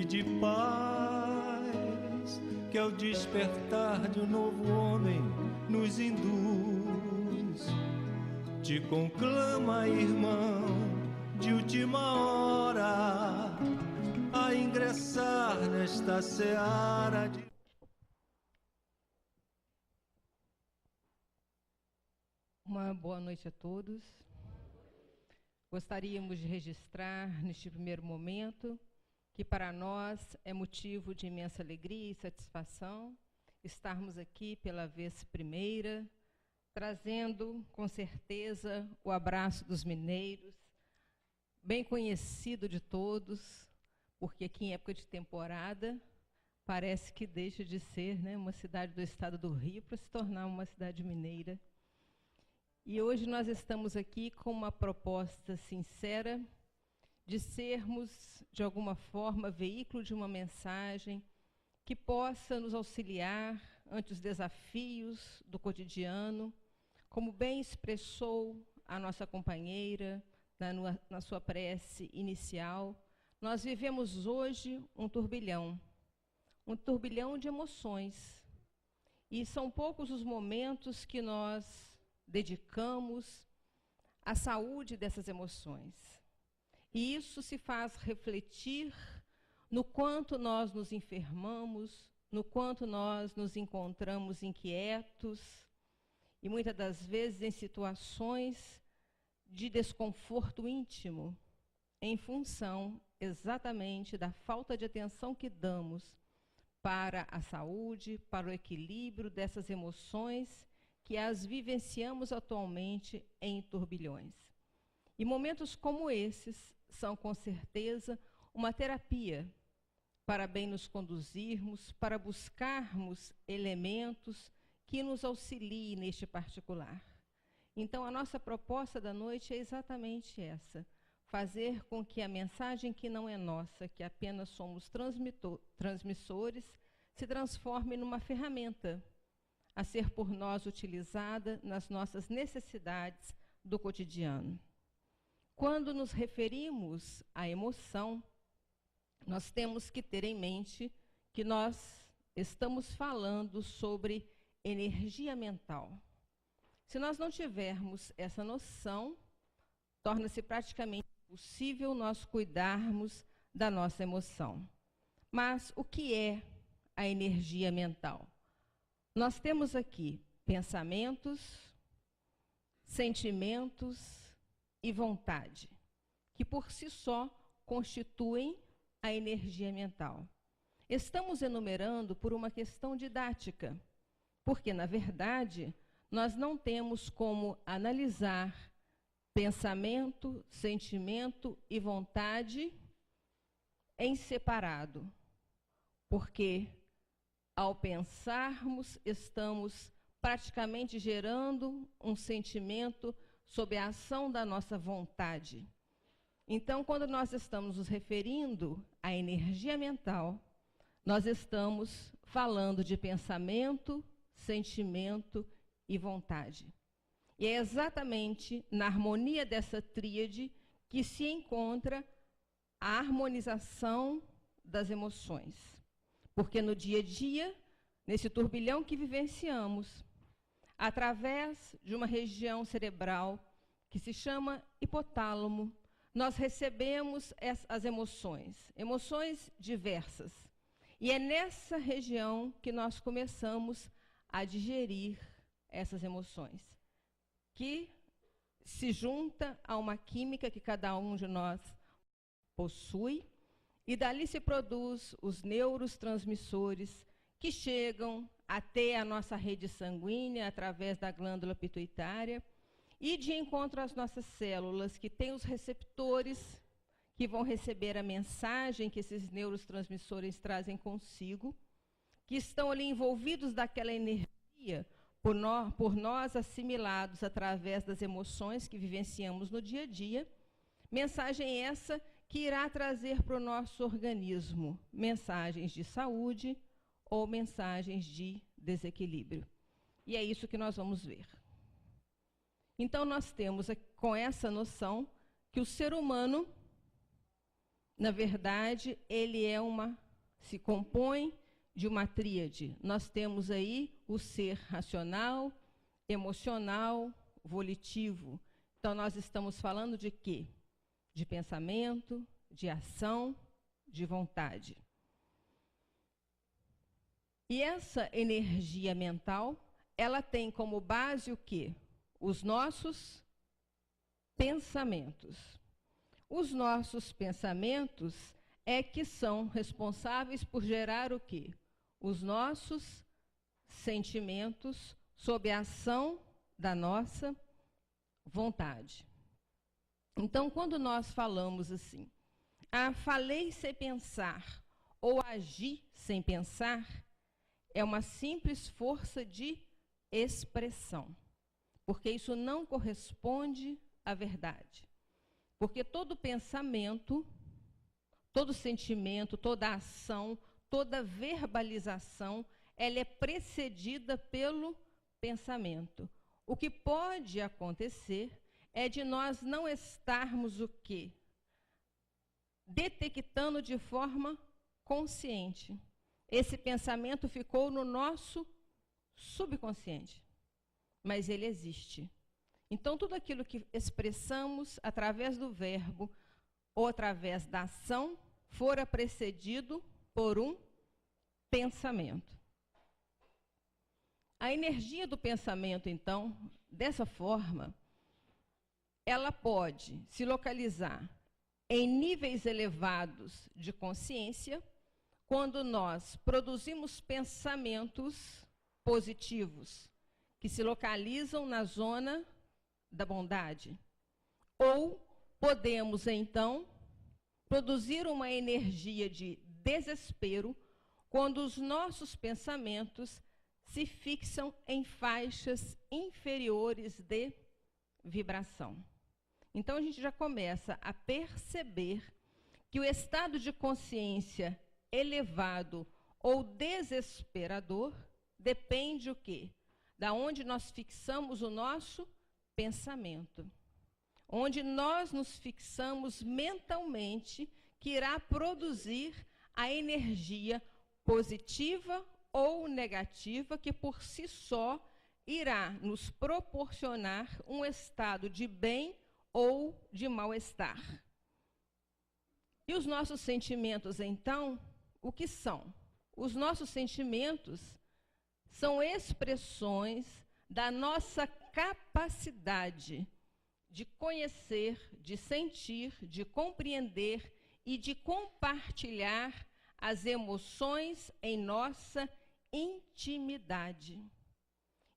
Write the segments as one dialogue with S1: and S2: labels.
S1: de paz, que ao despertar de um novo homem nos induz. Te conclama, irmão, de última hora, a ingressar nesta seara de...
S2: Uma boa noite a todos. Gostaríamos de registrar, neste primeiro momento, que para nós é motivo de imensa alegria e satisfação estarmos aqui pela vez primeira, trazendo, com certeza, o abraço dos mineiros, bem conhecido de todos, porque aqui em época de temporada, parece que deixa de ser, né, uma cidade do estado do Rio para se tornar uma cidade mineira. E hoje nós estamos aqui com uma proposta sincera de sermos, de alguma forma, veículo de uma mensagem que possa nos auxiliar ante os desafios do cotidiano, como bem expressou a nossa companheira na sua prece inicial. Nós vivemos hoje um turbilhão de emoções, e são poucos os momentos que nós dedicamos à saúde dessas emoções. E isso se faz refletir no quanto nós nos enfermamos, no quanto nós nos encontramos inquietos, e muitas das vezes em situações de desconforto íntimo, em função exatamente da falta de atenção que damos para a saúde, para o equilíbrio dessas emoções que as vivenciamos atualmente em turbilhões. E momentos como esses são, com certeza, uma terapia para bem nos conduzirmos, para buscarmos elementos que nos auxiliem neste particular. Então, a nossa proposta da noite é exatamente essa: fazer com que a mensagem que não é nossa, que apenas somos transmissores, se transforme numa ferramenta a ser por nós utilizada nas nossas necessidades do cotidiano. Quando nos referimos à emoção, nós temos que ter em mente que nós estamos falando sobre energia mental. Se nós não tivermos essa noção, torna-se praticamente impossível nós cuidarmos da nossa emoção. Mas o que é a energia mental? Nós temos aqui pensamentos, sentimentos e vontade, que por si só constituem a energia mental. Estamos enumerando por uma questão didática, porque, na verdade, nós não temos como analisar pensamento, sentimento e vontade em separado, porque ao pensarmos, estamos praticamente gerando um sentimento sob a ação da nossa vontade. Então, quando nós estamos nos referindo à energia mental, nós estamos falando de pensamento, sentimento e vontade. E é exatamente na harmonia dessa tríade que se encontra a harmonização das emoções. Porque no dia a dia, nesse turbilhão que vivenciamos, através de uma região cerebral que se chama hipotálamo, nós recebemos as emoções diversas. E é nessa região que nós começamos a digerir essas emoções, que se junta a uma química que cada um de nós possui, e dali se produz os neurotransmissores que chegam até a nossa rede sanguínea através da glândula pituitária e de encontro às nossas células, que têm os receptores que vão receber a mensagem que esses neurotransmissores trazem consigo, que estão ali envolvidos daquela energia por nós assimilados através das emoções que vivenciamos no dia a dia, mensagem essa que irá trazer para o nosso organismo mensagens de saúde ou mensagens de desequilíbrio. E é isso que nós vamos ver. Então, nós temos com essa noção que o ser humano Na verdade, ele se compõe de uma tríade. Nós temos aí o ser racional, emocional, volitivo. Então, nós estamos falando de quê? De pensamento, de ação, de vontade. E essa energia mental, ela tem como base o quê? Os nossos pensamentos. Os nossos pensamentos é que são responsáveis por gerar o quê? Os nossos sentimentos sob a ação da nossa vontade. Então, quando nós falamos assim, falei sem pensar ou agi sem pensar, é uma simples força de expressão, porque isso não corresponde à verdade. Porque todo pensamento, todo sentimento, toda ação, toda verbalização, ela é precedida pelo pensamento. O que pode acontecer é de nós não estarmos o quê? Detectando de forma consciente. Esse pensamento ficou no nosso subconsciente, mas ele existe. Então, tudo aquilo que expressamos através do verbo ou através da ação, fora precedido por um pensamento. A energia do pensamento, então, dessa forma, ela pode se localizar em níveis elevados de consciência, quando nós produzimos pensamentos positivos, que se localizam na zona da bondade. Ou podemos, então, produzir uma energia de desespero, quando os nossos pensamentos se fixam em faixas inferiores de vibração. Então, a gente já começa a perceber que o estado de consciência elevado ou desesperador depende o quê? Da onde nós fixamos o nosso pensamento. Onde nós nos fixamos mentalmente, que irá produzir a energia positiva ou negativa, que por si só irá nos proporcionar um estado de bem ou de mal-estar. E os nossos sentimentos, então, o que são? Os nossos sentimentos são expressões da nossa capacidade de conhecer, de sentir, de compreender e de compartilhar as emoções em nossa intimidade.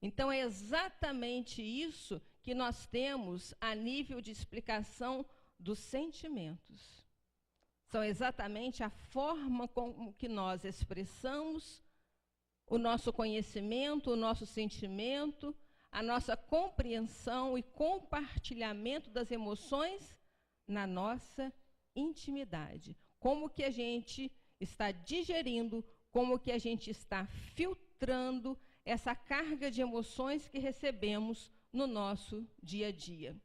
S2: Então, é exatamente isso que nós temos a nível de explicação dos sentimentos. São exatamente a forma com que nós expressamos o nosso conhecimento, o nosso sentimento, a nossa compreensão e compartilhamento das emoções na nossa intimidade. Como que a gente está digerindo, como que a gente está filtrando essa carga de emoções que recebemos no nosso dia a dia.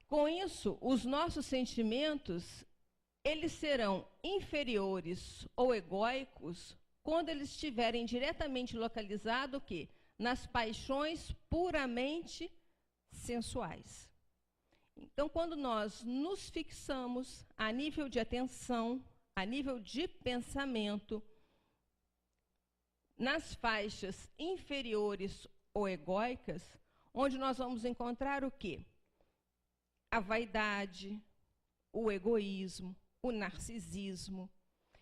S2: Com isso, os nossos sentimentos, eles serão inferiores ou egóicos quando eles estiverem diretamente localizados o quê? Nas paixões puramente sensuais. Então, quando nós nos fixamos a nível de atenção, a nível de pensamento, nas faixas inferiores ou egóicas, onde nós vamos encontrar o quê? A vaidade, o egoísmo, o narcisismo.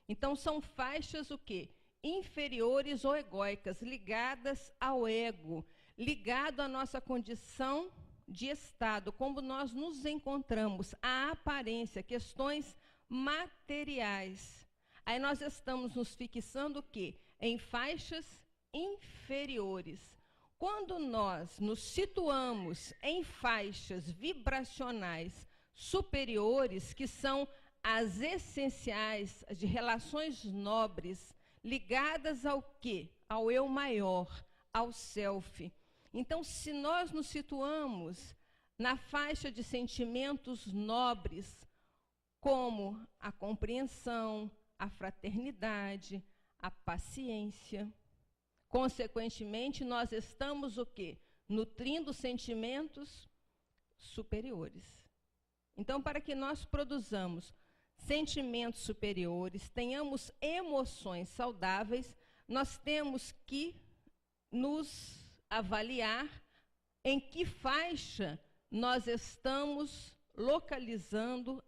S2: Então, são faixas o quê? Inferiores ou egóicas, ligadas ao ego, ligado à nossa condição de estado, como nós nos encontramos, a aparência, questões materiais. Aí nós estamos nos fixando o quê? Em faixas inferiores. Quando nós nos situamos em faixas vibracionais superiores, que são as essenciais de relações nobres, ligadas ao quê? Ao eu maior, ao self. Então, se nós nos situamos na faixa de sentimentos nobres, como a compreensão, a fraternidade, a paciência. Consequentemente, nós estamos o quê? Nutrindo sentimentos superiores. Então, para que nós produzamos sentimentos superiores, tenhamos emoções saudáveis, nós temos que nos avaliar em que faixa nós estamos localizando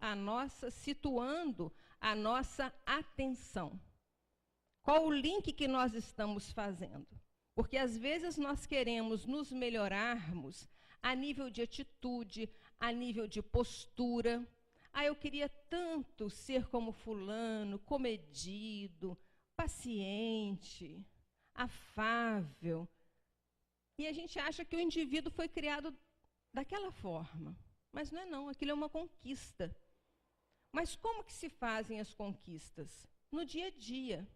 S2: situando a nossa atenção. Qual o link que nós estamos fazendo? Porque às vezes nós queremos nos melhorarmos a nível de atitude, a nível de postura. Eu queria tanto ser como fulano, comedido, paciente, afável. E a gente acha que o indivíduo foi criado daquela forma. Mas não é não, aquilo é uma conquista. Mas como que se fazem as conquistas? No dia a dia.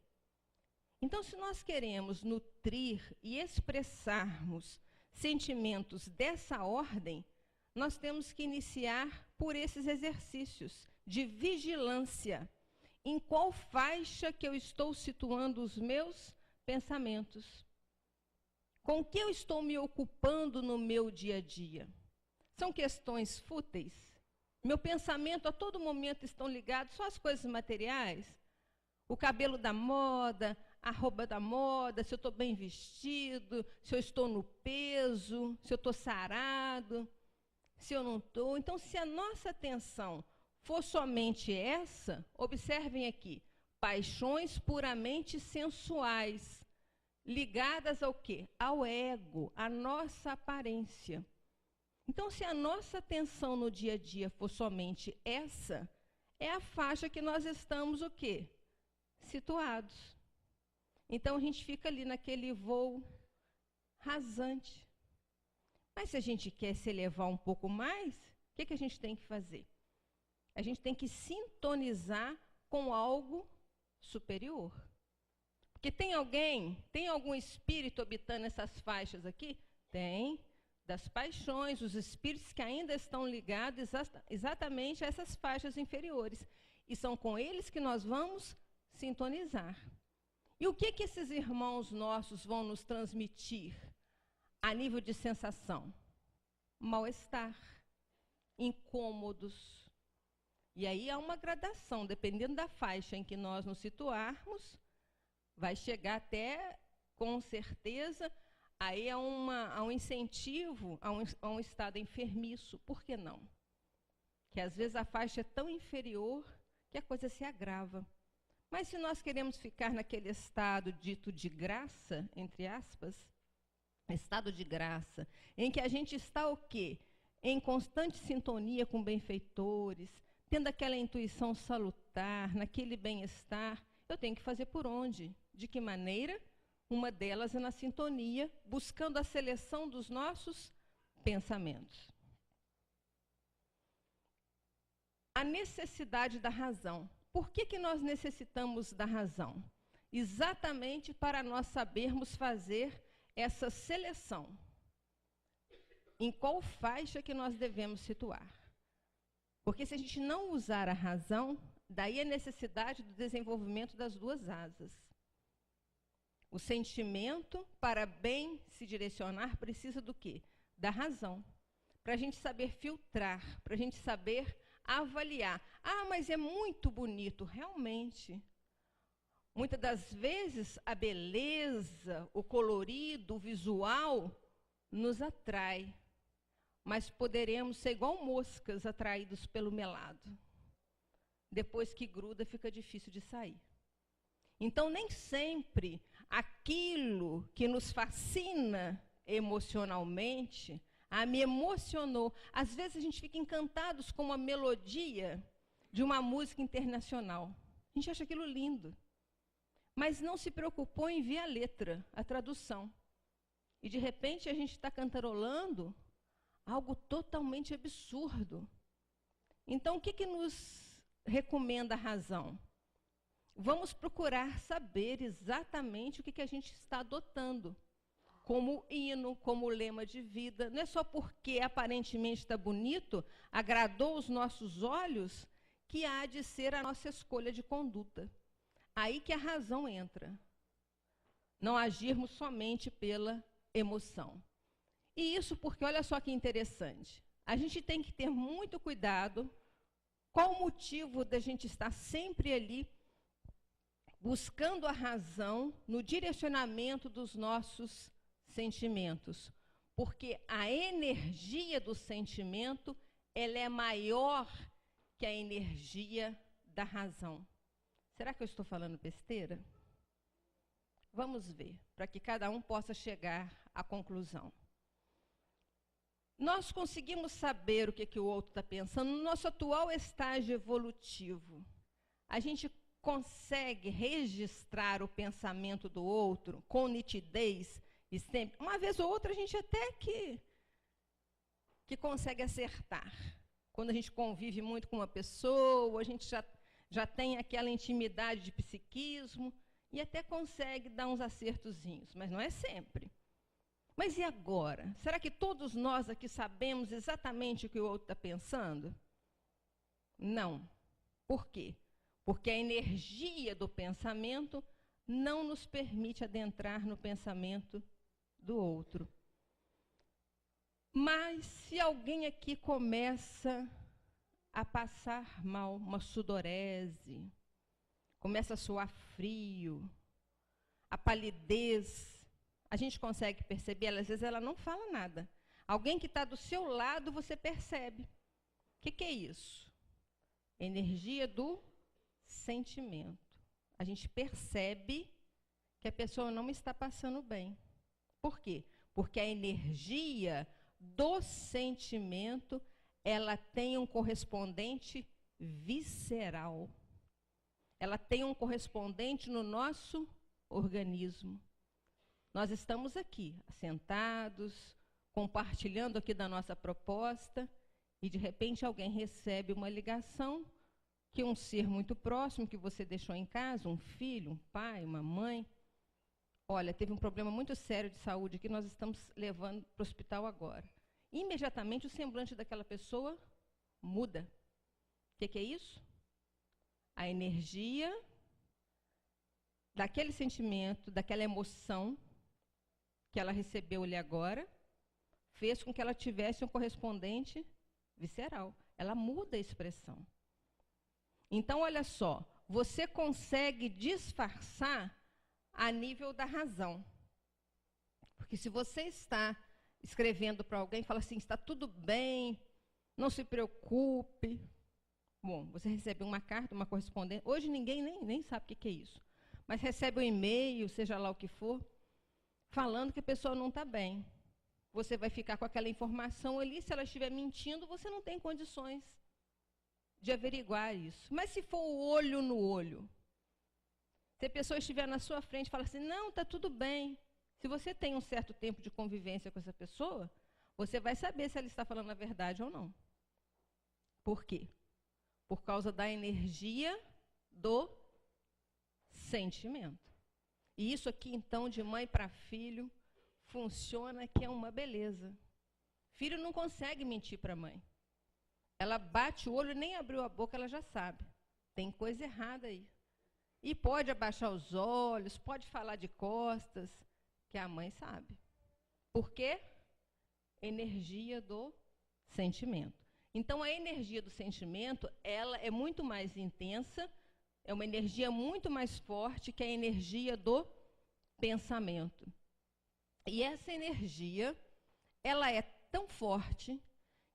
S2: Então, se nós queremos nutrir e expressarmos sentimentos dessa ordem, nós temos que iniciar por esses exercícios de vigilância. Em qual faixa que eu estou situando os meus pensamentos? Com o que eu estou me ocupando no meu dia a dia? São questões fúteis? Meu pensamento a todo momento estão ligados só às coisas materiais? O cabelo da moda, a roupa da moda, se eu estou bem vestido, se eu estou no peso, se eu estou sarado, se eu não estou. Então, se a nossa atenção for somente essa, observem aqui, paixões puramente sensuais, ligadas ao quê? Ao ego, à nossa aparência. Então, se a nossa atenção no dia a dia for somente essa, é a faixa que nós estamos o quê? Situados. Então, a gente fica ali naquele voo rasante. Mas se a gente quer se elevar um pouco mais, o que a gente tem que fazer? A gente tem que sintonizar com algo superior. Porque tem algum espírito habitando essas faixas aqui? Tem. Das paixões, os espíritos que ainda estão ligados exatamente a essas faixas inferiores. E são com eles que nós vamos sintonizar. E o que esses irmãos nossos vão nos transmitir a nível de sensação? Mal-estar, incômodos. E aí há uma gradação, dependendo da faixa em que nós nos situarmos, vai chegar até, com certeza, aí há um incentivo a um estado enfermiço. Por que não? Que às vezes a faixa é tão inferior que a coisa se agrava. Mas se nós queremos ficar naquele estado dito de graça, entre aspas, estado de graça, em que a gente está o quê? Em constante sintonia com benfeitores, tendo aquela intuição salutar, naquele bem-estar, eu tenho que fazer por onde? De que maneira? Uma delas é na sintonia, buscando a seleção dos nossos pensamentos. A necessidade da razão. Por que nós necessitamos da razão? Exatamente para nós sabermos fazer essa seleção. Em qual faixa que nós devemos situar? Porque se a gente não usar a razão, daí a necessidade do desenvolvimento das duas asas. O sentimento, para bem se direcionar, precisa do quê? Da razão. Para a gente saber filtrar, para a gente saber avaliar. Mas é muito bonito. Realmente. Muitas das vezes, a beleza, o colorido, o visual, nos atrai. Mas poderemos ser igual moscas atraídos pelo melado. Depois que gruda, fica difícil de sair. Então, nem sempre aquilo que nos fascina emocionalmente, me emocionou. Às vezes a gente fica encantados com uma melodia de uma música internacional. A gente acha aquilo lindo. Mas não se preocupou em ver a letra, a tradução. E, de repente, a gente está cantarolando algo totalmente absurdo. Então, o que nos recomenda a razão? Vamos procurar saber exatamente o que a gente está adotando como hino, como lema de vida. Não é só porque aparentemente está bonito, agradou os nossos olhos, que há de ser a nossa escolha de conduta. Aí que a razão entra. Não agirmos somente pela emoção. E isso porque, olha só que interessante, a gente tem que ter muito cuidado qual o motivo da gente estar sempre ali buscando a razão no direcionamento dos nossos sentimentos. Porque a energia do sentimento, ela é maior que a energia da razão. Será que eu estou falando besteira? Vamos ver, para que cada um possa chegar à conclusão. Nós conseguimos saber o que o outro está pensando no nosso atual estágio evolutivo. A gente consegue registrar o pensamento do outro com nitidez e sempre. Uma vez ou outra a gente até que consegue acertar. Quando a gente convive muito com uma pessoa, a gente já tem aquela intimidade de psiquismo e até consegue dar uns acertozinhos, mas não é sempre. Mas e agora? Será que todos nós aqui sabemos exatamente o que o outro está pensando? Não. Por quê? Porque a energia do pensamento não nos permite adentrar no pensamento do outro. Mas se alguém aqui começa a passar mal, uma sudorese, começa a suar frio, a palidez, a gente consegue perceber, às vezes ela não fala nada. Alguém que está do seu lado, você percebe. O que é isso? Energia do sentimento. A gente percebe que a pessoa não está passando bem. Por quê? Porque a energia do sentimento, ela tem um correspondente visceral. Ela tem um correspondente no nosso organismo. Nós estamos aqui, sentados, compartilhando aqui da nossa proposta, e de repente alguém recebe uma ligação que um ser muito próximo que você deixou em casa, um filho, um pai, uma mãe, olha, teve um problema muito sério de saúde que nós estamos levando para o hospital agora. Imediatamente o semblante daquela pessoa muda. O que é isso? A energia daquele sentimento, daquela emoção que ela recebeu ali agora, fez com que ela tivesse um correspondente visceral. Ela muda a expressão. Então, olha só, você consegue disfarçar a nível da razão. Porque se você está escrevendo para alguém, fala assim, está tudo bem, não se preocupe. Bom, você recebe uma carta, uma correspondência. Hoje ninguém nem sabe o que é isso. Mas recebe um e-mail, seja lá o que for, falando que a pessoa não está bem. Você vai ficar com aquela informação ali, se ela estiver mentindo, você não tem condições de averiguar isso. Mas se for o olho no olho, se a pessoa estiver na sua frente e fala assim, não, está tudo bem. Se você tem um certo tempo de convivência com essa pessoa, você vai saber se ela está falando a verdade ou não. Por quê? Por causa da energia do sentimento. E isso aqui, então, de mãe para filho, funciona que é uma beleza. Filho não consegue mentir para a mãe. Ela bate o olho, nem abriu a boca, ela já sabe. Tem coisa errada aí. E pode abaixar os olhos, pode falar de costas, que a mãe sabe. Por quê? Energia do sentimento. Então, a energia do sentimento, ela é muito mais intensa, é uma energia muito mais forte que a energia do pensamento. E essa energia, ela é tão forte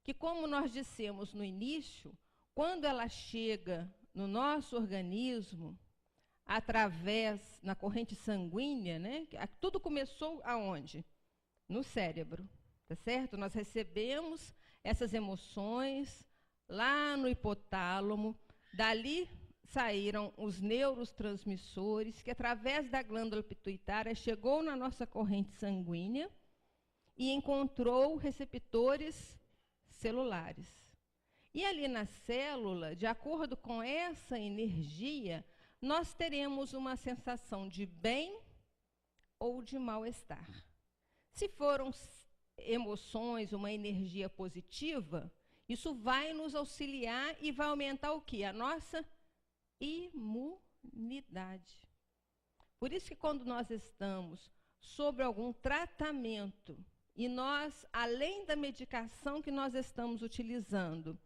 S2: que, como nós dissemos no início, quando ela chega no nosso organismo, através, na corrente sanguínea, né? Tudo começou aonde? No cérebro, tá certo? Nós recebemos essas emoções lá no hipotálamo, dali saíram os neurotransmissores, que através da glândula pituitária chegou na nossa corrente sanguínea e encontrou receptores celulares. E ali na célula, de acordo com essa energia, nós teremos uma sensação de bem ou de mal-estar. Se foram emoções, uma energia positiva, Isso vai nos auxiliar e vai aumentar o quê? A nossa imunidade. Por isso que quando nós estamos sobre algum tratamento e nós, além da medicação que nós estamos utilizando,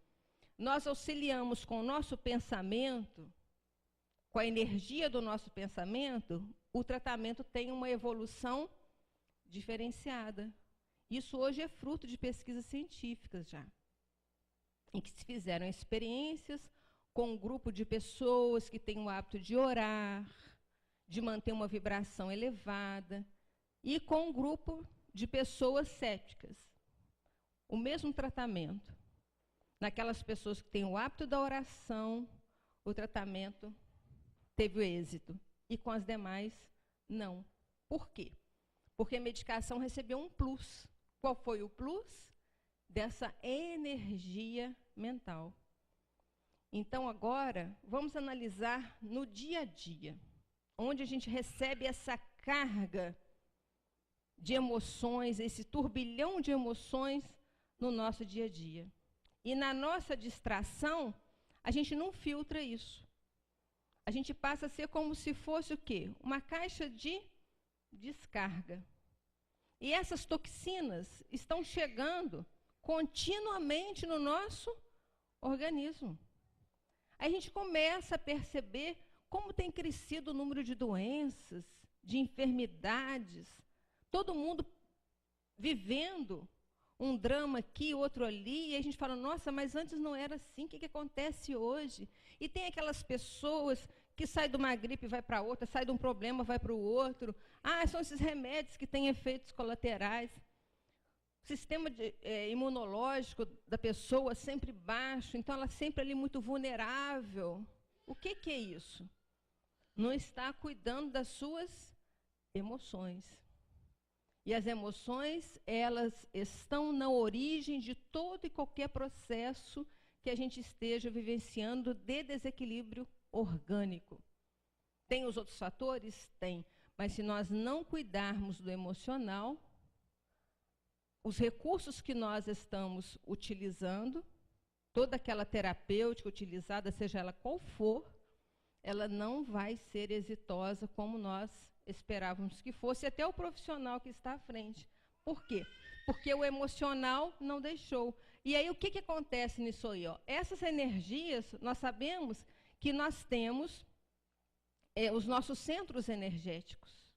S2: nós auxiliamos com o nosso pensamento, com a energia do nosso pensamento, o tratamento tem uma evolução diferenciada. Isso hoje é fruto de pesquisas científicas já, em que se fizeram experiências com um grupo de pessoas que têm o hábito de orar, de manter uma vibração elevada, e com um grupo de pessoas céticas. O mesmo tratamento. Naquelas pessoas que têm o hábito da oração, o tratamento teve êxito, e com as demais, não. Por quê? Porque a medicação recebeu um plus. Qual foi o plus? Dessa energia mental. Então, agora, vamos analisar no dia a dia, onde a gente recebe essa carga de emoções, esse turbilhão de emoções no nosso dia a dia. E na nossa distração, a gente não filtra isso. A gente passa a ser como se fosse o quê? Uma caixa de descarga. E essas toxinas estão chegando continuamente no nosso organismo. Aí a gente começa a perceber como tem crescido o número de doenças, de enfermidades, todo mundo vivendo um drama aqui, outro ali, e a gente fala, nossa, mas antes não era assim, o que acontece hoje? E tem aquelas pessoas que saem de uma gripe e vai para outra, sai de um problema, vai para o outro. Ah, são esses remédios que têm efeitos colaterais. O sistema imunológico da pessoa sempre baixo, então ela sempre ali muito vulnerável. O que é isso? Não está cuidando das suas emoções. E as emoções, elas estão na origem de todo e qualquer processo que a gente esteja vivenciando de desequilíbrio orgânico. Tem os outros fatores? Tem. Mas se nós não cuidarmos do emocional, os recursos que nós estamos utilizando, toda aquela terapêutica utilizada, seja ela qual for, ela não vai ser exitosa como nós esperávamos que fosse, até o profissional que está à frente. Por quê? Porque o emocional não deixou. E aí, o que acontece nisso aí? Ó? Essas energias, nós sabemos que nós temos os nossos centros energéticos,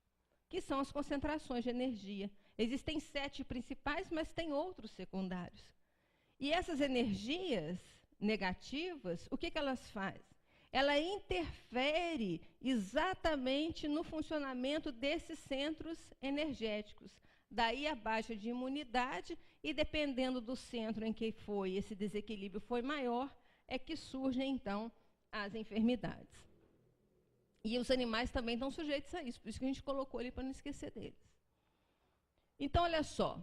S2: que são as concentrações de energia. Existem 7 principais, mas tem outros secundários. E essas energias negativas, o que elas fazem? Ela interfere exatamente no funcionamento desses centros energéticos. Daí a baixa de imunidade, e dependendo do centro em que foi, esse desequilíbrio foi maior, é que surgem, então, as enfermidades. E os animais também estão sujeitos a isso, por isso que a gente colocou ali para não esquecer deles. Então, olha só,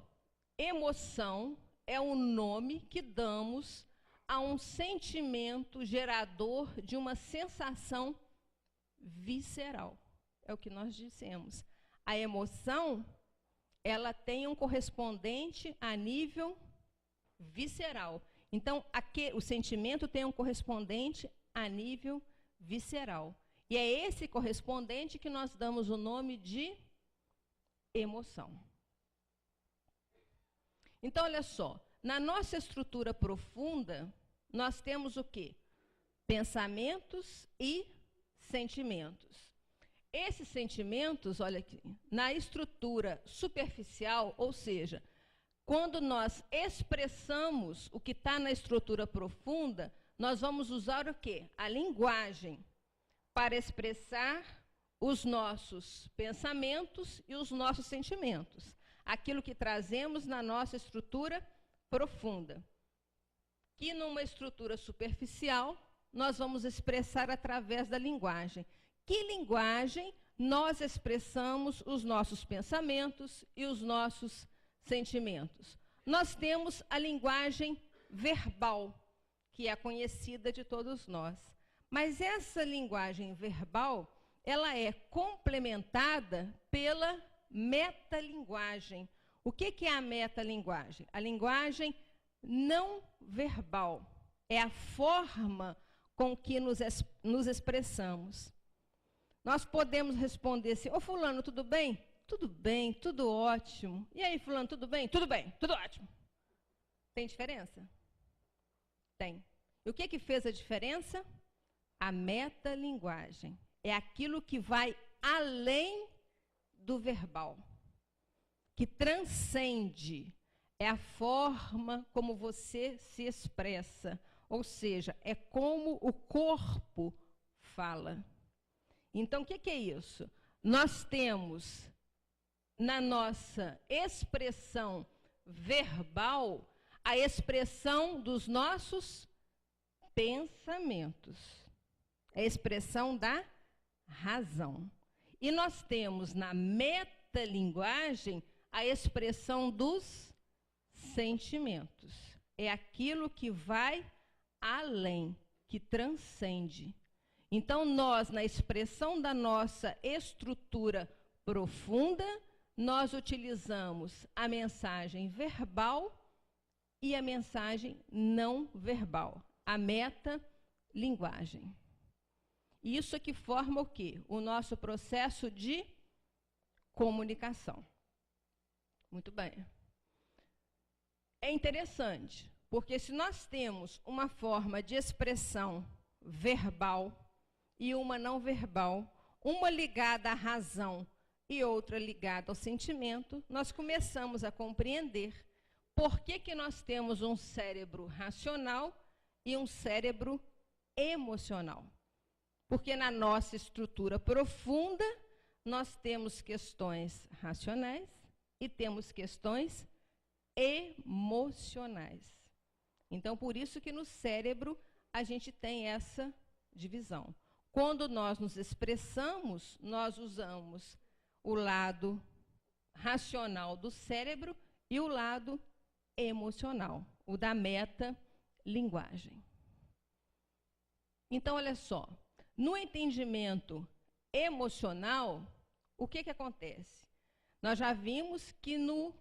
S2: emoção é o nome que damos a um sentimento gerador de uma sensação visceral. É o que nós dissemos. A emoção, ela tem um correspondente a nível visceral. Então, o sentimento tem um correspondente a nível visceral. E é esse correspondente que nós damos o nome de emoção. Então, olha só, na nossa estrutura profunda, nós temos o quê? Pensamentos e sentimentos. Esses sentimentos, olha aqui, na estrutura superficial, ou seja, quando nós expressamos o que está na estrutura profunda, nós vamos usar o quê? A linguagem para expressar os nossos pensamentos e os nossos sentimentos. Aquilo que trazemos na nossa estrutura profunda. Que numa estrutura superficial, nós vamos expressar através da linguagem. Que linguagem nós expressamos os nossos pensamentos e os nossos sentimentos? Nós temos a linguagem verbal, que é conhecida de todos nós. Mas essa linguagem verbal, ela é complementada pela metalinguagem. O que é a metalinguagem? A linguagem não verbal. É a forma com que nos expressamos. Nós podemos responder assim: ô fulano, tudo bem? Tudo bem, tudo ótimo. E aí, fulano, tudo bem? Tudo bem, tudo ótimo. Tem diferença? Tem. E o que fez a diferença? A metalinguagem. É aquilo que vai além do verbal, que transcende. É a forma como você se expressa, ou seja, é como o corpo fala. Então, o que é isso? Nós temos na nossa expressão verbal a expressão dos nossos pensamentos, a expressão da razão. E nós temos na metalinguagem a expressão dos sentimentos. É aquilo que vai além, que transcende. Então, nós, na expressão da nossa estrutura profunda, nós utilizamos a mensagem verbal e a mensagem não verbal, a metalinguagem. Isso é que forma o quê? O nosso processo de comunicação. Muito bem. É interessante, porque se nós temos uma forma de expressão verbal e uma não verbal, uma ligada à razão e outra ligada ao sentimento, nós começamos a compreender por que nós temos um cérebro racional e um cérebro emocional. Porque na nossa estrutura profunda, nós temos questões racionais e temos questões emocionais. Então, por isso que no cérebro a gente tem essa divisão. Quando nós nos expressamos, nós usamos o lado racional do cérebro e o lado emocional, o da metalinguagem. Então, olha só, no entendimento emocional, o que acontece? Nós já vimos que no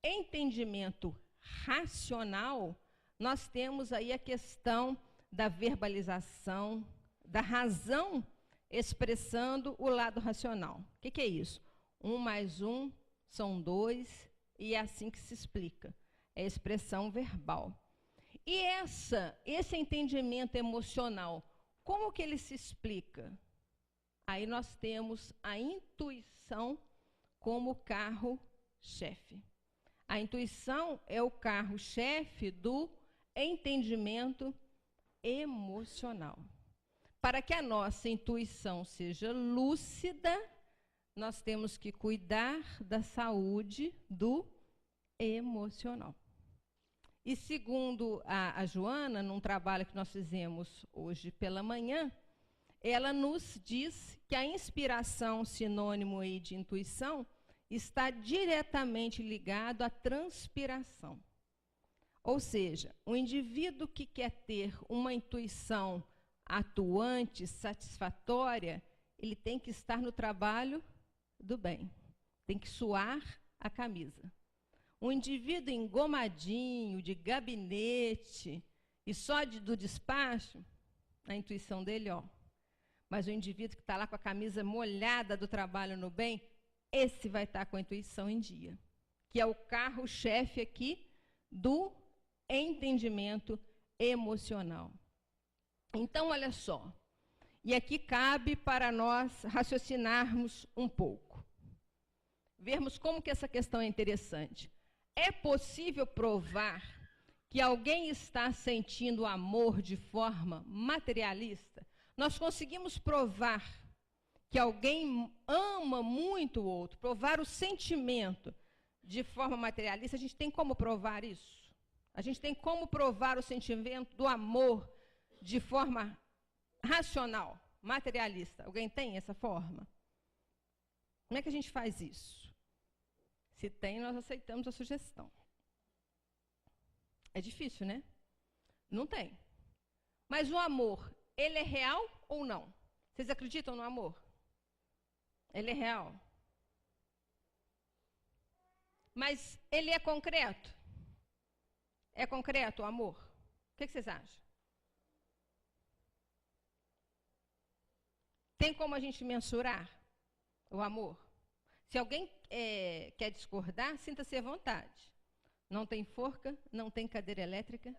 S2: entendimento racional, nós temos aí a questão da verbalização, da razão expressando o lado racional. O que é isso? 1 mais 1 são 2, e é assim que se explica. É expressão verbal. E esse entendimento emocional, como que ele se explica? Aí nós temos a intuição como carro-chefe. A intuição é o carro-chefe do entendimento emocional. Para que a nossa intuição seja lúcida, nós temos que cuidar da saúde do emocional. E segundo a Joana, num trabalho que nós fizemos hoje pela manhã, ela nos diz que a inspiração, sinônimo aí de intuição, está diretamente ligado à transpiração. Ou seja, o indivíduo que quer ter uma intuição atuante, satisfatória, ele tem que estar no trabalho do bem, tem que suar a camisa. Um indivíduo engomadinho, de gabinete, e só do despacho, a intuição dele, ó. Mas o indivíduo que está lá com a camisa molhada do trabalho no bem, esse vai estar com a intuição em dia, que é o carro-chefe aqui do entendimento emocional. Então, olha só, e aqui cabe para nós raciocinarmos um pouco, vermos como que essa questão é interessante. É possível provar que alguém está sentindo amor de forma materialista? Nós conseguimos provar que alguém ama muito o outro, provar o sentimento de forma materialista? A gente tem como provar isso? A gente tem como provar o sentimento do amor de forma racional, materialista? Alguém tem essa forma? Como é que a gente faz isso? Se tem, nós aceitamos a sugestão. É difícil, né? Não tem. Mas o amor, ele é real ou não? Vocês acreditam no amor? Ele é real. Mas ele é concreto? É concreto o amor? O que vocês acham? Tem como a gente mensurar o amor? Se alguém quer discordar, sinta-se à vontade. Não tem forca, não tem cadeira elétrica.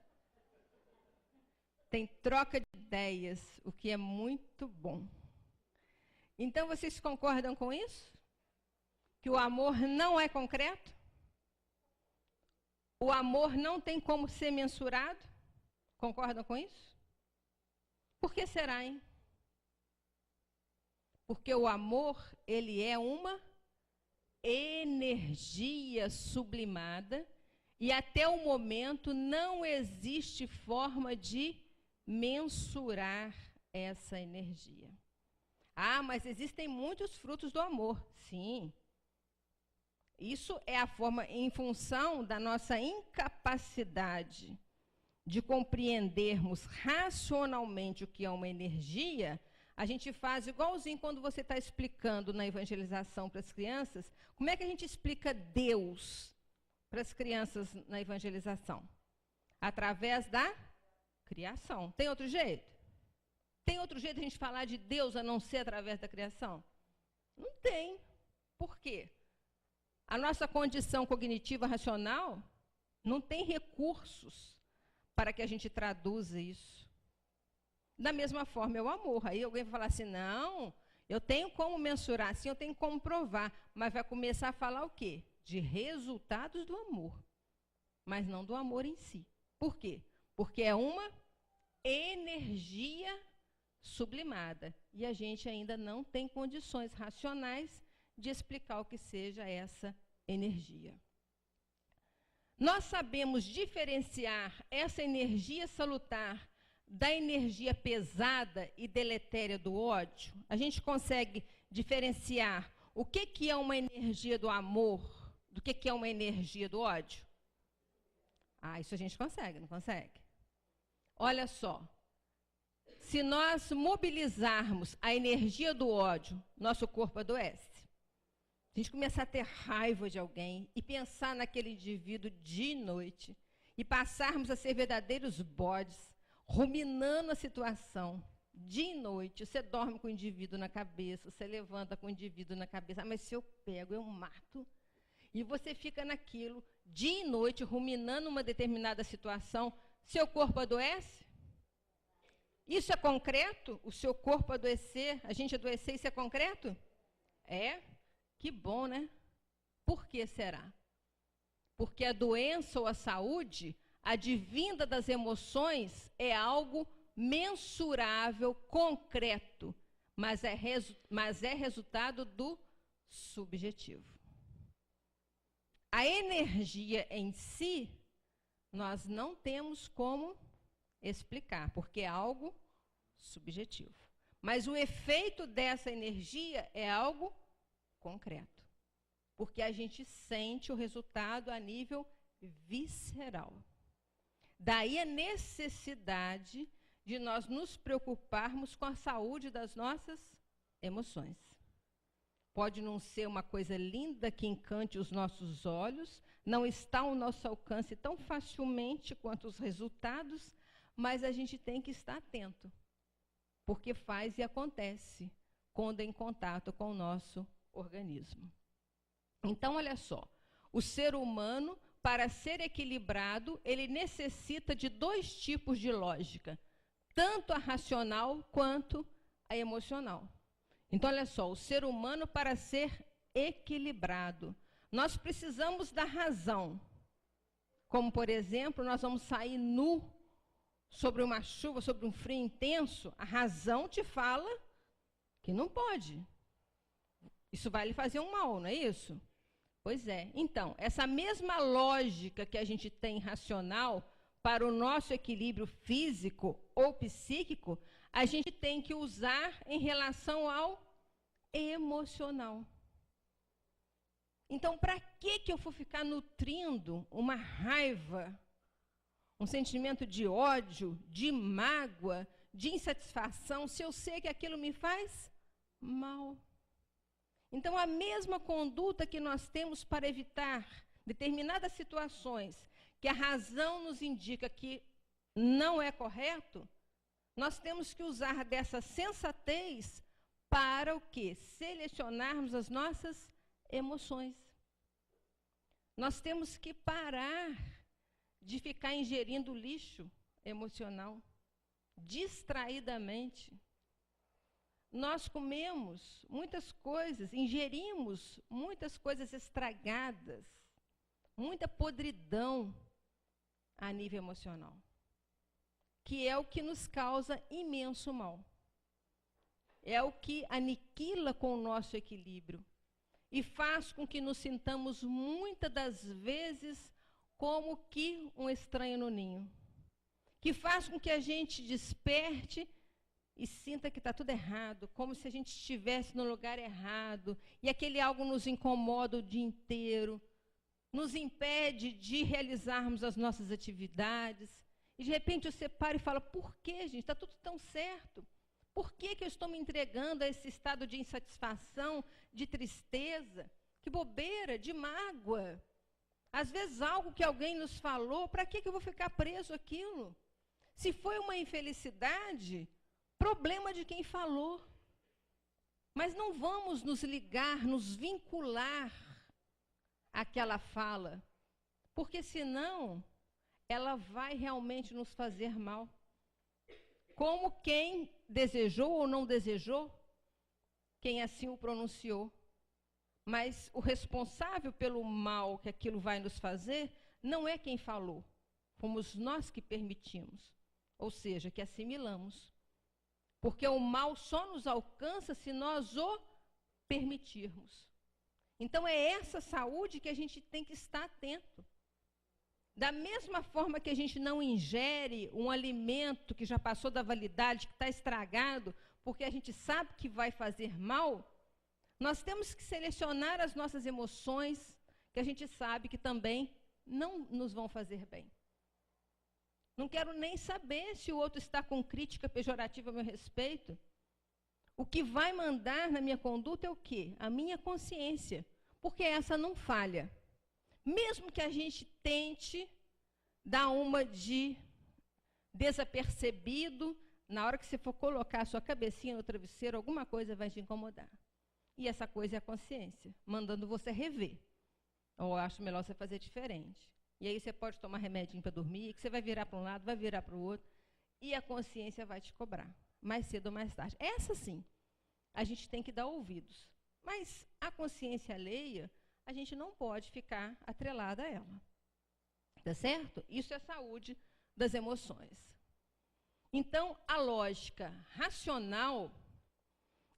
S2: Tem troca de ideias, o que é muito bom. Então, vocês concordam com isso? Que o amor não é concreto? O amor não tem como ser mensurado? Concordam com isso? Por que será, hein? Porque o amor, ele é uma energia sublimada e até o momento não existe forma de mensurar essa energia. Ah, mas existem muitos frutos do amor. Sim. Isso é a forma, em função da nossa incapacidade de compreendermos racionalmente o que é uma energia, a gente faz igualzinho quando você está explicando na evangelização para as crianças. Como é que a gente explica Deus para as crianças na evangelização? Através da criação. Tem outro jeito? Tem outro jeito de a gente falar de Deus a não ser através da criação? Não tem. Por quê? A nossa condição cognitiva racional não tem recursos para que a gente traduza isso. Da mesma forma é o amor. Aí alguém vai falar assim, não, eu tenho como mensurar, sim, eu tenho como provar, mas vai começar a falar o quê? De resultados do amor, mas não do amor em si. Por quê? Porque é uma energia sublimada e a gente ainda não tem condições racionais de explicar o que seja essa energia. Nós sabemos diferenciar essa energia salutar da energia pesada e deletéria do ódio? A gente consegue diferenciar o que é uma energia do amor do que é uma energia do ódio? Ah, isso a gente consegue, não consegue? Olha só. Se nós mobilizarmos a energia do ódio, nosso corpo adoece. A gente começar a ter raiva de alguém e pensar naquele indivíduo de noite e passarmos a ser verdadeiros bodes, ruminando a situação. De noite, você dorme com o indivíduo na cabeça, você levanta com o indivíduo na cabeça. Ah, mas se eu pego, eu mato. E você fica naquilo, dia e noite, ruminando uma determinada situação. Seu corpo adoece? Isso é concreto? O seu corpo adoecer, a gente adoecer, isso é concreto? É? Que bom, né? Por que será? Porque a doença ou a saúde, advinda das emoções, é algo mensurável, concreto, mas é resultado do subjetivo. A energia em si, nós não temos como explicar, porque é algo subjetivo. Mas o efeito dessa energia é algo concreto, porque a gente sente o resultado a nível visceral. Daí a necessidade de nós nos preocuparmos com a saúde das nossas emoções. Pode não ser uma coisa linda que encante os nossos olhos, não está ao nosso alcance tão facilmente quanto os resultados, mas a gente tem que estar atento, porque faz e acontece quando é em contato com o nosso organismo. Então, olha só, o ser humano, para ser equilibrado, ele necessita de dois tipos de lógica, tanto a racional quanto a emocional. Então, olha só, o ser humano, para ser equilibrado, nós precisamos da razão. Como, por exemplo, nós vamos sair nu sobre uma chuva, sobre um frio intenso, a razão te fala que não pode. Isso vai lhe fazer um mal, não é isso? Pois é. Então, essa mesma lógica que a gente tem racional para o nosso equilíbrio físico ou psíquico, a gente tem que usar em relação ao emocional. Então, para que eu vou ficar nutrindo uma raiva, um sentimento de ódio, de mágoa, de insatisfação, se eu sei que aquilo me faz mal? Então, a mesma conduta que nós temos para evitar determinadas situações que a razão nos indica que não é correto, nós temos que usar dessa sensatez para o quê? Selecionarmos as nossas emoções. Nós temos que parar de ficar ingerindo lixo emocional, distraidamente. Nós comemos muitas coisas, ingerimos muitas coisas estragadas, muita podridão a nível emocional, que é o que nos causa imenso mal. É o que aniquila com o nosso equilíbrio e faz com que nos sintamos muitas das vezes como que um estranho no ninho, que faz com que a gente desperte e sinta que está tudo errado, como se a gente estivesse no lugar errado, e aquele algo nos incomoda o dia inteiro, nos impede de realizarmos as nossas atividades, e de repente você para e fala, por que, gente? Está tudo tão certo. Por que eu estou me entregando a esse estado de insatisfação, de tristeza? Que bobeira, de mágoa. Às vezes algo que alguém nos falou, para que eu vou ficar preso àquilo? Se foi uma infelicidade, problema de quem falou. Mas não vamos nos ligar, nos vincular àquela fala, porque senão ela vai realmente nos fazer mal. Como quem desejou ou não desejou, quem assim o pronunciou. Mas o responsável pelo mal que aquilo vai nos fazer não é quem falou, fomos nós que permitimos, ou seja, que assimilamos. Porque o mal só nos alcança se nós o permitirmos. Então é essa saúde que a gente tem que estar atento. Da mesma forma que a gente não ingere um alimento que já passou da validade, que está estragado, porque a gente sabe que vai fazer mal, nós temos que selecionar as nossas emoções, que a gente sabe que também não nos vão fazer bem. Não quero nem saber se o outro está com crítica pejorativa a meu respeito. O que vai mandar na minha conduta é o quê? A minha consciência, porque essa não falha. Mesmo que a gente tente dar uma de desapercebido, na hora que você for colocar a sua cabecinha no travesseiro, alguma coisa vai te incomodar. E essa coisa é a consciência, mandando você rever. Ou acho melhor você fazer diferente. E aí você pode tomar remedinho para dormir, que você vai virar para um lado, vai virar para o outro, e a consciência vai te cobrar, mais cedo ou mais tarde. Essa sim, a gente tem que dar ouvidos. Mas a consciência alheia, a gente não pode ficar atrelada a ela. Tá certo? Isso é saúde das emoções. Então, a lógica racional,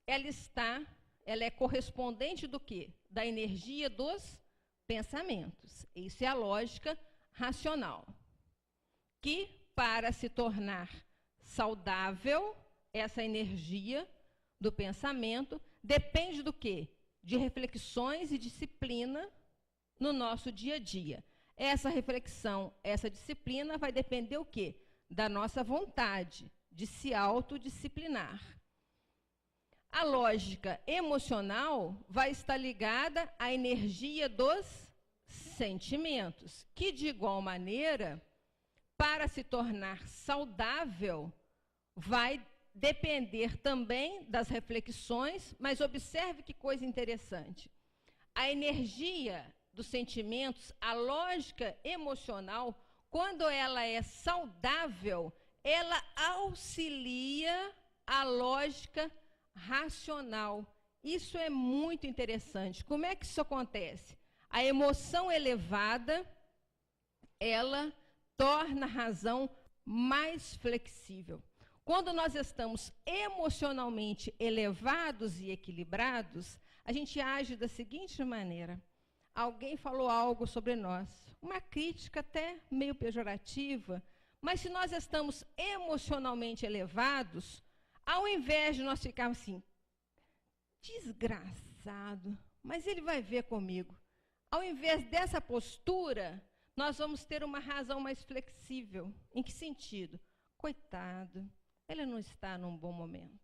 S2: ela é correspondente do quê? Da energia dos pensamentos. Isso é a lógica racional. Que, para se tornar saudável, essa energia do pensamento depende do quê? De reflexões e disciplina no nosso dia a dia. Essa reflexão, essa disciplina vai depender o quê? Da nossa vontade de se autodisciplinar. A lógica emocional vai estar ligada à energia dos sentimentos, que, de igual maneira, para se tornar saudável, vai depender também das reflexões, mas observe que coisa interessante. A energia dos sentimentos, a lógica emocional, quando ela é saudável, ela auxilia a lógica racional. Isso é muito interessante. Como é que isso acontece? A emoção elevada, ela torna a razão mais flexível. Quando nós estamos emocionalmente elevados e equilibrados, a gente age da seguinte maneira. Alguém falou algo sobre nós, uma crítica até meio pejorativa, mas se nós estamos emocionalmente elevados, ao invés de nós ficarmos assim, desgraçado, mas ele vai ver comigo. Ao invés dessa postura, nós vamos ter uma razão mais flexível. Em que sentido? Coitado, ele não está num bom momento.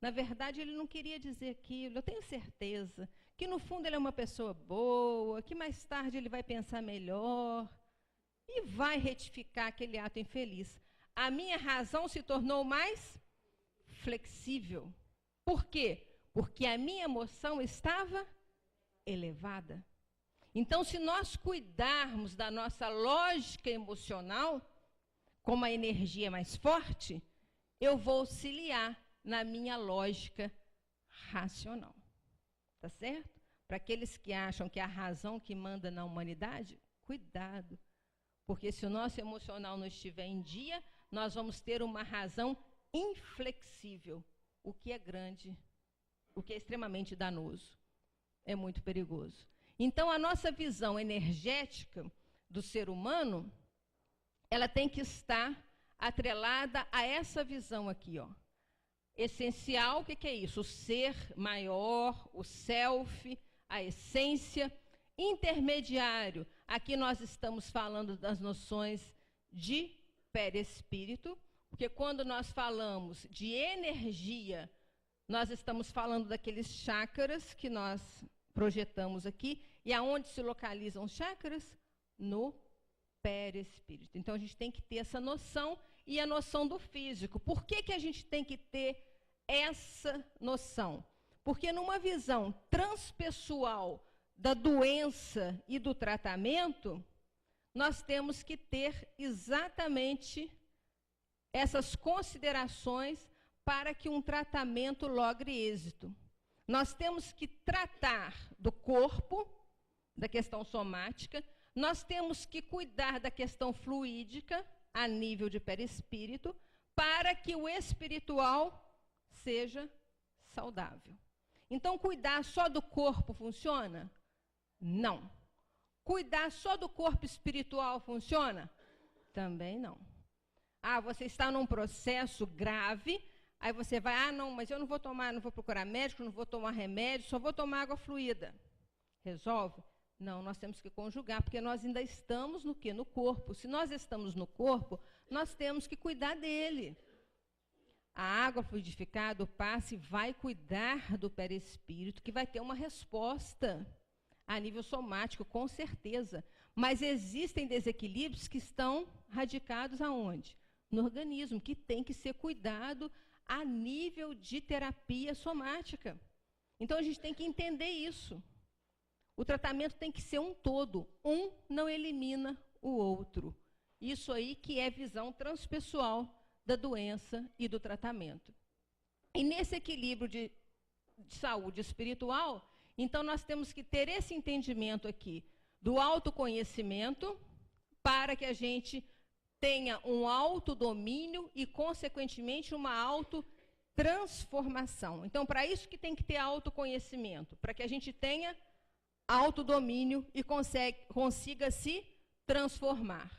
S2: Na verdade, ele não queria dizer aquilo, eu tenho certeza que no fundo ele é uma pessoa boa, que mais tarde ele vai pensar melhor. e vai retificar aquele ato infeliz. A minha razão se tornou mais flexível. Por quê? Porque a minha emoção estava elevada. Então, se nós cuidarmos da nossa lógica emocional, como a energia é mais forte, eu vou auxiliar na minha lógica racional. Tá certo? Para aqueles que acham que é a razão que manda na humanidade, cuidado. Porque se o nosso emocional não estiver em dia, nós vamos ter uma razão inflexível, o que é grande, o que é extremamente danoso, é muito perigoso. Então, a nossa visão energética do ser humano, ela tem que estar atrelada a essa visão aqui, ó. Essencial, o que é isso? O ser maior, o self, a essência. Intermediário, aqui nós estamos falando das noções de perispírito, porque quando nós falamos de energia, nós estamos falando daqueles chakras que nós projetamos aqui. E aonde se localizam os chakras? No perispírito. Então, a gente tem que ter essa noção e a noção do físico. Por que a gente tem que ter essa noção? Porque numa visão transpessoal da doença e do tratamento, nós temos que ter exatamente essas considerações para que um tratamento logre êxito. Nós temos que tratar do corpo, da questão somática, nós temos que cuidar da questão fluídica, a nível de perispírito, para que o espiritual seja saudável. Então, cuidar só do corpo funciona? Não. Cuidar só do corpo espiritual funciona? Também não. Ah, você está num processo grave, aí você vai, não, mas eu não vou tomar, não vou procurar médico, não vou tomar remédio, só vou tomar água fluida. Resolve? Não, nós temos que conjugar, porque nós ainda estamos no quê? No corpo. Se nós estamos no corpo, nós temos que cuidar dele. A água fluidificada, o passe, vai cuidar do perispírito, que vai ter uma resposta a nível somático, com certeza. Mas existem desequilíbrios que estão radicados aonde? No organismo, que tem que ser cuidado a nível de terapia somática. Então, a gente tem que entender isso. O tratamento tem que ser um todo. Um não elimina o outro. Isso aí que é visão transpessoal da doença e do tratamento. E nesse equilíbrio de saúde espiritual, então nós temos que ter esse entendimento aqui do autoconhecimento para que a gente tenha um autodomínio e, consequentemente, uma autotransformação. Então, para isso que tem que ter autoconhecimento, para que a gente tenha autodomínio e consiga se transformar.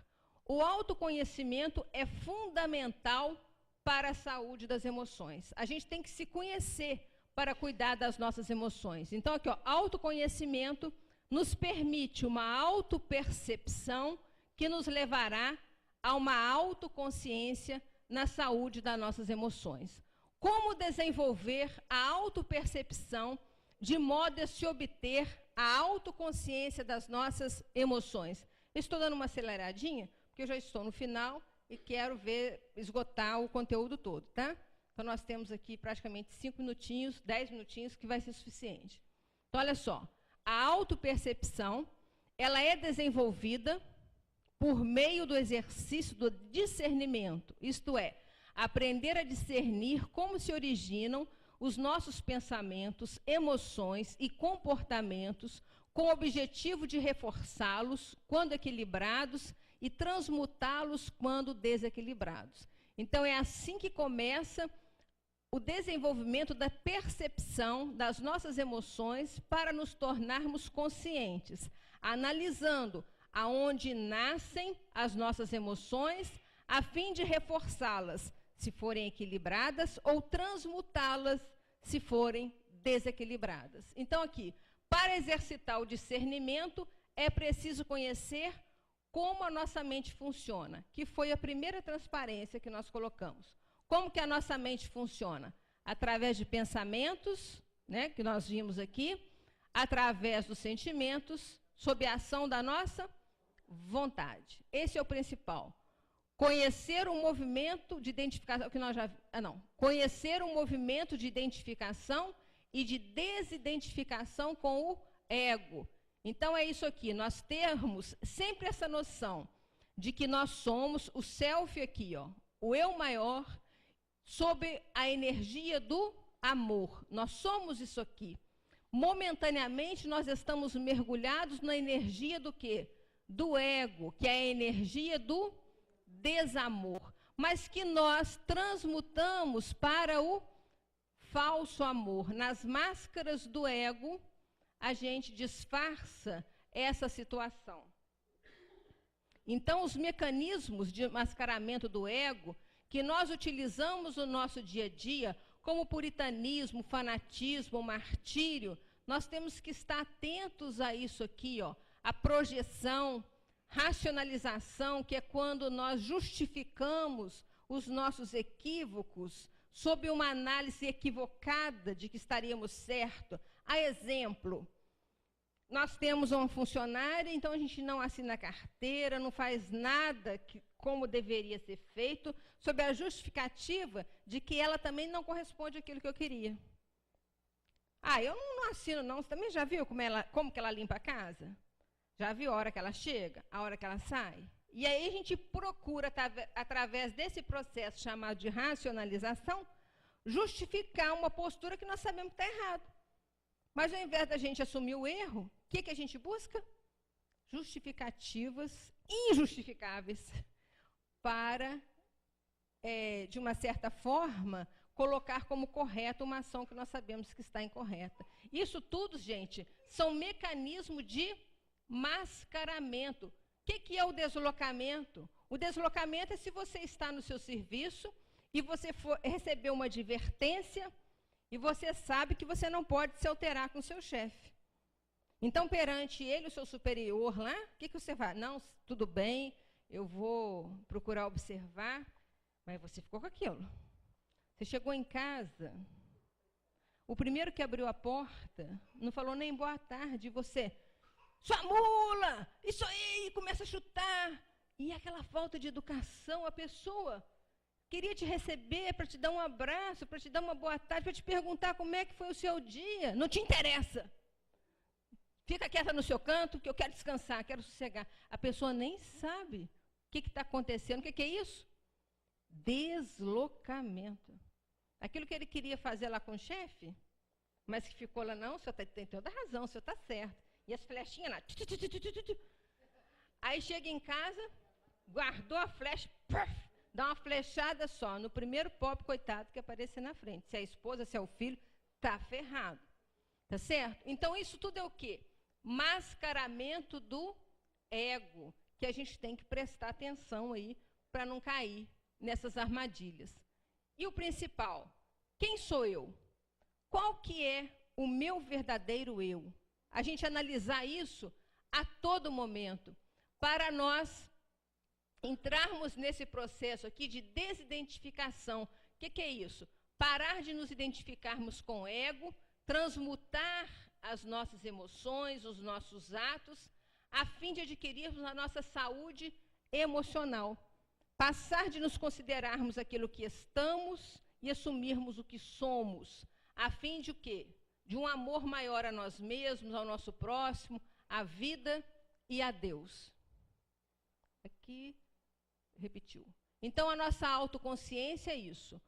S2: O autoconhecimento é fundamental para a saúde das emoções. A gente tem que se conhecer para cuidar das nossas emoções. Então, aqui, ó, autoconhecimento nos permite uma autopercepção que nos levará a uma autoconsciência na saúde das nossas emoções. Como desenvolver a autopercepção de modo a se obter a autoconsciência das nossas emoções? Estou dando uma aceleradinha, porque eu já estou no final e quero esgotar o conteúdo todo, tá? Então, nós temos aqui praticamente 5 minutinhos, 10 minutinhos, que vai ser suficiente. Então, olha só, a autopercepção, ela é desenvolvida por meio do exercício do discernimento, isto é, aprender a discernir como se originam os nossos pensamentos, emoções e comportamentos com o objetivo de reforçá-los quando equilibrados e transmutá-los quando desequilibrados. Então, é assim que começa o desenvolvimento da percepção das nossas emoções para nos tornarmos conscientes, analisando aonde nascem as nossas emoções, a fim de reforçá-las, se forem equilibradas, ou transmutá-las, se forem desequilibradas. Então, aqui, para exercitar o discernimento, é preciso conhecer como a nossa mente funciona, que foi a primeira transparência que nós colocamos. Como que a nossa mente funciona? Através de pensamentos, né, que nós vimos aqui, através dos sentimentos, sob a ação da nossa vontade. Esse é o principal. Conhecer um movimento de identificação, que nós já, conhecer um movimento de identificação e de desidentificação com o ego. Então é isso aqui, nós termos sempre essa noção de que nós somos o self aqui, ó, o eu maior, sob a energia do amor. Nós somos isso aqui. Momentaneamente nós estamos mergulhados na energia do quê? Do ego, que é a energia do desamor, mas que nós transmutamos para o falso amor. Nas máscaras do ego, a gente disfarça essa situação. Então, os mecanismos de mascaramento do ego que nós utilizamos no nosso dia a dia, como puritanismo, fanatismo, martírio, nós temos que estar atentos a isso aqui, ó, a projeção, racionalização, que é quando nós justificamos os nossos equívocos sob uma análise equivocada de que estaríamos certo. A exemplo, nós temos uma funcionária, então a gente não assina carteira, não faz nada como deveria ser feito, sob a justificativa de que ela também não corresponde àquilo que eu queria. Ah, eu não assino não, você também já viu como que ela limpa a casa? Já viu a hora que ela chega, a hora que ela sai? E aí a gente procura, através desse processo chamado de racionalização, justificar uma postura que nós sabemos que está errada. Mas ao invés da gente assumir o erro, o que a gente busca? Justificativas injustificáveis para, de uma certa forma, colocar como correta uma ação que nós sabemos que está incorreta. Isso tudo, gente, são mecanismos de mascaramento. O que é o deslocamento? O deslocamento é se você está no seu serviço e você receber uma advertência e você sabe que você não pode se alterar com o seu chefe. Então, perante ele, o seu superior lá, o que você faz? Não, tudo bem, eu vou procurar observar, mas você ficou com aquilo. Você chegou em casa, o primeiro que abriu a porta não falou nem boa tarde, você... Sua mula, isso aí, começa a chutar. E aquela falta de educação, a pessoa queria te receber para te dar um abraço, para te dar uma boa tarde, para te perguntar como é que foi o seu dia. Não te interessa. Fica quieta no seu canto, que eu quero descansar, quero sossegar. A pessoa nem sabe o que está acontecendo. O que é isso? Deslocamento. Aquilo que ele queria fazer lá com o chefe, mas que ficou lá, não, o senhor tem toda a razão, o senhor está certo. E as flechinhas lá. Aí chega em casa, guardou a flecha, dá uma flechada só no primeiro pobre coitado que aparecer na frente. Se é a esposa, se é o filho, está ferrado. Tá certo? Então, isso tudo é o quê? Mascaramento do ego, que a gente tem que prestar atenção aí para não cair nessas armadilhas. E o principal, quem sou eu? Qual que é o meu verdadeiro eu? A gente analisar isso a todo momento, para nós entrarmos nesse processo aqui de desidentificação. O que é isso? Parar de nos identificarmos com o ego, transmutar as nossas emoções, os nossos atos, a fim de adquirirmos a nossa saúde emocional. Passar de nos considerarmos aquilo que estamos e assumirmos o que somos, a fim de o quê? De um amor maior a nós mesmos, ao nosso próximo, à vida e a Deus. Aqui, repetiu. Então, a nossa autoconsciência é isso.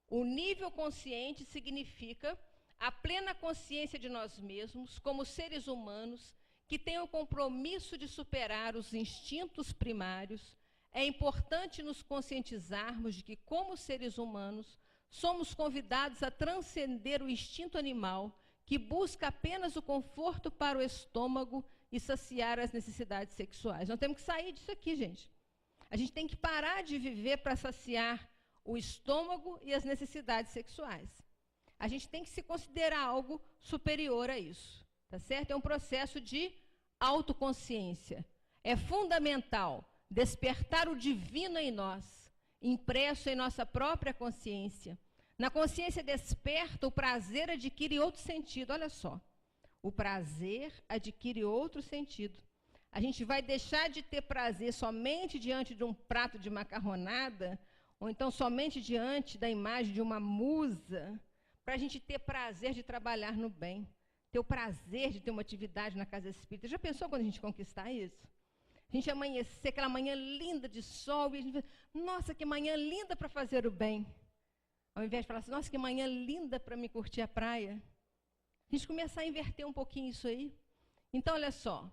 S2: O nível consciente significa a plena consciência de nós mesmos, como seres humanos, que têm o compromisso de superar os instintos primários. É importante nos conscientizarmos de que, como seres humanos, somos convidados a transcender o instinto animal, que busca apenas o conforto para o estômago e saciar as necessidades sexuais. Nós temos que sair disso aqui, gente. A gente tem que parar de viver para saciar o estômago e as necessidades sexuais. A gente tem que se considerar algo superior a isso, tá certo? É um processo de autoconsciência. É fundamental despertar o divino em nós, impresso em nossa própria consciência. Na consciência desperta, o prazer adquire outro sentido. Olha só, o prazer adquire outro sentido. A gente vai deixar de ter prazer somente diante de um prato de macarronada, ou então somente diante da imagem de uma musa, para a gente ter prazer de trabalhar no bem, ter o prazer de ter uma atividade na casa espírita. Já pensou quando a gente conquistar isso? A gente amanhecer, aquela manhã linda de sol, e a gente, nossa, que manhã linda para fazer o bem. Ao invés de falar assim, nossa, que manhã linda para me curtir a praia. A gente começar a inverter um pouquinho isso aí. Então, olha só.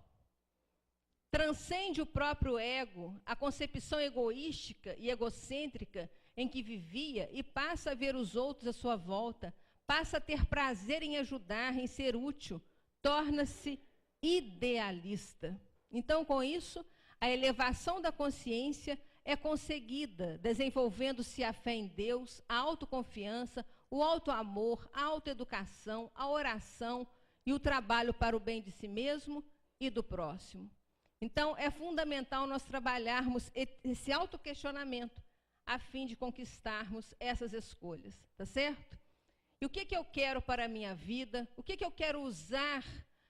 S2: Transcende o próprio ego, a concepção egoística e egocêntrica em que vivia e passa a ver os outros à sua volta, passa a ter prazer em ajudar, em ser útil, torna-se idealista. Então, com isso, a elevação da consciência é conseguida, desenvolvendo-se a fé em Deus, a autoconfiança, o autoamor, a autoeducação, a oração e o trabalho para o bem de si mesmo e do próximo. Então, é fundamental nós trabalharmos esse autoquestionamento a fim de conquistarmos essas escolhas, tá certo? E o que eu quero para a minha vida? O que eu quero usar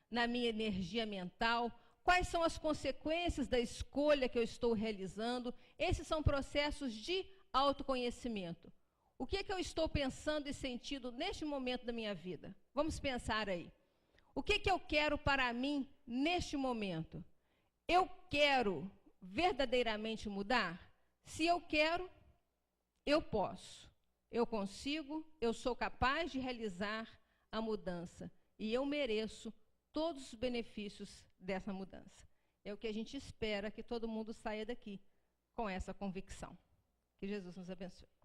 S2: na minha energia mental? Quais são as consequências da escolha que eu estou realizando? Esses são processos de autoconhecimento. O que eu estou pensando e sentindo neste momento da minha vida? Vamos pensar aí. O que eu quero para mim neste momento? Eu quero verdadeiramente mudar? Se eu quero, eu posso. Eu consigo, eu sou capaz de realizar a mudança. E eu mereço todos os benefícios dessa mudança. É o que a gente espera que todo mundo saia daqui com essa convicção. Que Jesus nos abençoe.